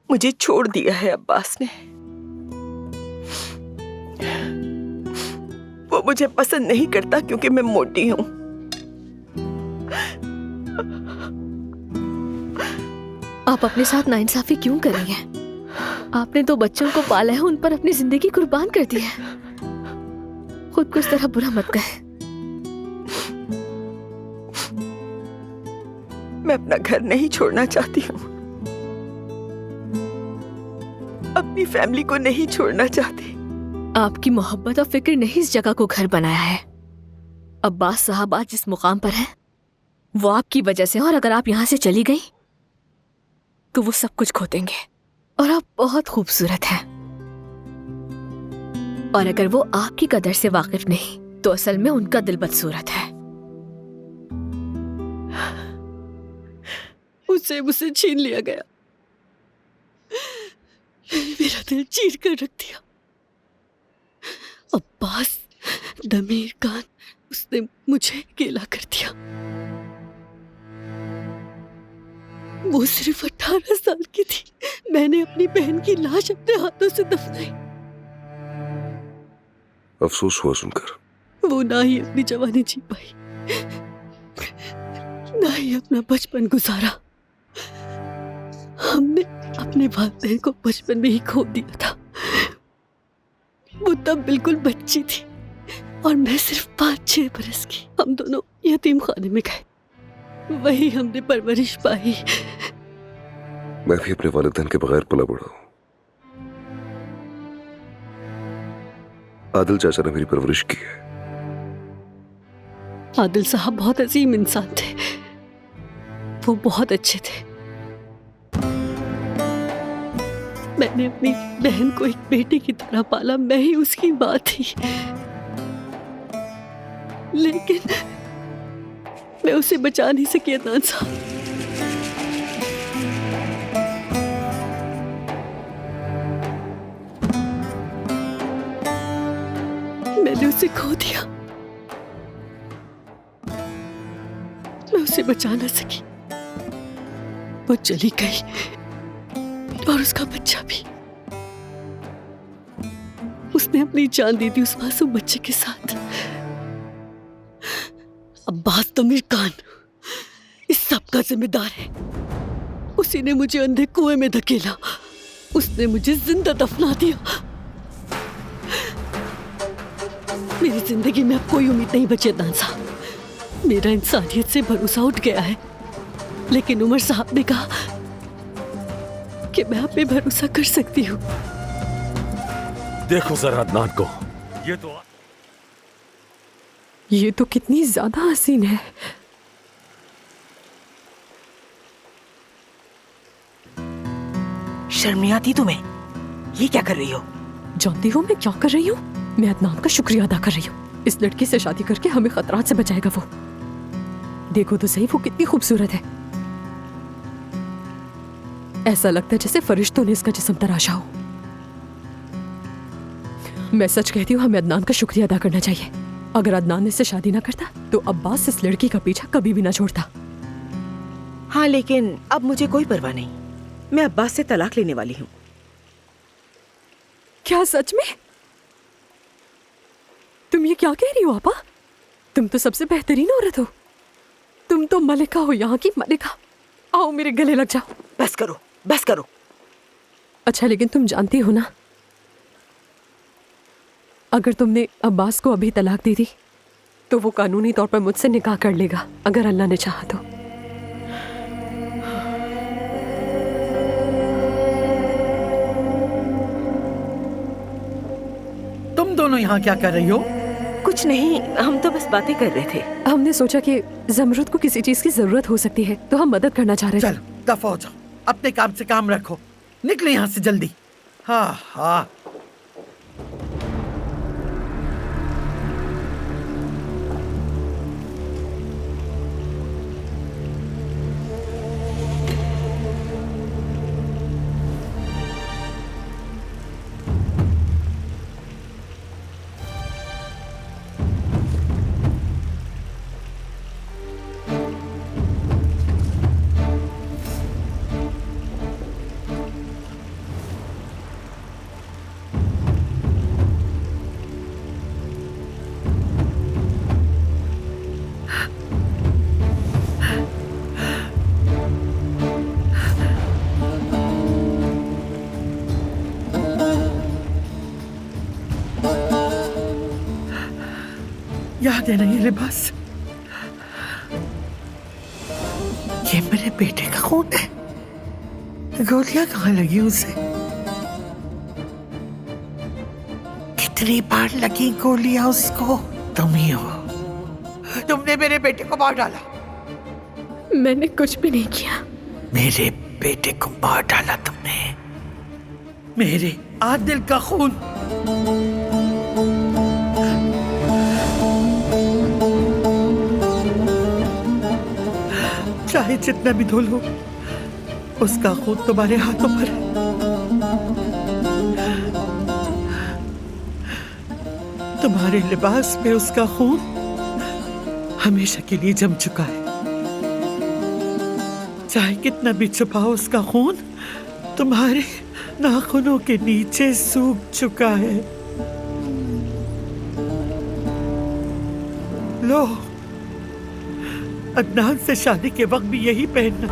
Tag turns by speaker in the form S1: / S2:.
S1: मुझे छोड़ दिया है अब्बास ने। वो मुझे पसंद नहीं करता क्योंकि मैं मोटी हूं।
S2: आप अपने साथ नाइंसाफी क्यों कर रही हैं? आपने तो बच्चों को पाला है, उन पर अपनी जिंदगी कुर्बान कर दी है। खुद को इस तरह बुरा मत कहें।
S1: मैं अपना घर नहीं छोड़ना चाहती हूँ, अपनी फैमिली को नहीं छोड़ना चाहती।
S2: आपकी मोहब्बत और फिक्र ने इस जगह को घर बनाया है। अब्बास साहब आज जिस मुकाम पर हैं, वो आपकी वजह से, और अगर आप यहाँ से चली गई तो वो सब कुछ खो देंगे। और आप बहुत खूबसूरत हैं, और अगर वो आपकी कदर से वाकिफ नहीं तो असल में उनका दिल बदसूरत है।
S3: उससे मुझसे छीन लिया गया, मेरा दिल चीर कर रख दिया। अब्बास दमीर खान, उसने मुझे अकेला कर दिया। वो सिर्फ 18 साल की थी। मैंने अपनी बहन की लाश अपने हाथों से दफनाई।
S4: अफसोस हुआ सुनकर।
S3: वो ना ही अपनी जवानी जी पाई, ना ही अपना बचपन गुजारा। हमने अपने वालिदैन को बचपन में ही खो दिया था। वो तब बिल्कुल बच्ची थी और मैं सिर्फ 5-6 बरस की। हम दोनों यतीम खाने में गए, वही हमने परवरिश पाई।
S4: मैं भी अपने वालिदैन के बगैर पला बड़ा हूं। आदिल चाचा ने मेरी परवरिश की है।
S3: आदिल साहब बहुत अजीम इंसान थे, वो बहुत अच्छे थे। मैंने अपनी बहन को एक बेटे की तरह पाला, मैं ही उसकी मां थी। लेकिन मैं उसे बचा नहीं सकी अदनान साहब। मैंने उसे खो दिया, मैं उसे बचा ना सकी। वो चली गई और उसका बच्चा भी। उसने अपनी जान दे दी उस मासूम बच्चे के साथ। अब्बास दमीर खान इस सब का जिम्मेदार है। उसी ने मुझे अंधे कुएं में धकेला, उसने मुझे जिंदा दफना दिया। मेरी जिंदगी में अब कोई उम्मीद नहीं बची अदनान साहब। मेरा इंसानियत से भरोसा उठ गया है। लेकिन उमर साहब ने कहा कि मैं आप पे भरोसा कर सकती हूँ।
S5: देखो जरा अदनान को,
S3: ये तो कितनी ज्यादा हसीन है।
S1: शर्म नहीं आती तुम्हें? ये क्या कर रही हो?
S3: जानती हो मैं क्या कर रही हूँ? मैं अदनान का शुक्रिया अदा कर रही हूँ। इस लड़की से शादी करके हमें खतरात से बचाएगा वो। देखो तो सही, वो कितनी खूबसूरत है। ऐसा लगता है जैसे फरिश्तों ने इसका जिस्म तराशा हो। मैं सच कहती हूँ, हमें अदनान का शुक्रिया अदा करना चाहिए। अगर अदनान इससे शादी ना करता तो अब्बास इस लड़की का पीछा कभी भी ना छोड़ता।
S1: हाँ, लेकिन अब मुझे कोई परवाह नहीं। मैं अब्बास से तलाक लेने वाली हूँ।
S3: क्या सच में? तुम ये क्या कह रही हो आपा? तुम तो सबसे बेहतरीन औरत हो। तुम तो मलिका हो, यहाँ की मलिका। आओ मेरे गले लग जाओ।
S1: बस करो, बस करो।
S3: अच्छा, लेकिन तुम जानती हो ना, अगर तुमने अब्बास को अभी तलाक दे दी तो वो कानूनी तौर पर मुझसे निकाह कर लेगा, अगर अल्लाह ने चाहा तो।
S6: तुम दोनों यहाँ क्या कर रही हो?
S1: कुछ नहीं, हम तो बस बातें कर रहे थे।
S3: हमने सोचा कि ज़मरुद को किसी चीज की जरूरत हो सकती है तो हम मदद करना चाह रहे थे।
S6: चलो दफा हो जाओ, अपने काम से काम रखो। निकले यहाँ से जल्दी। हाँ हाँ। याद है ना ये लिबास? ये मेरे बेटे का खून है। गोलियां कहाँ लगी उसे? कितनी बार लगी गोलियां उसको? तुम ही हो, तुमने मेरे बेटे को मार डाला।
S2: मैंने कुछ भी नहीं किया।
S6: मेरे बेटे को मार डाला तुमने, मेरे आदिल का खून। चाहे जितना भी धो लो, उसका खून तुम्हारे हाथों पर है। तुम्हारे लिबास में उसका खून हमेशा के लिए जम चुका है। चाहे कितना भी छुपाओ, उसका खून तुम्हारे नाखूनों के नीचे सूख चुका है। लो, अदनान से शादी के वक्त भी यही पहनना।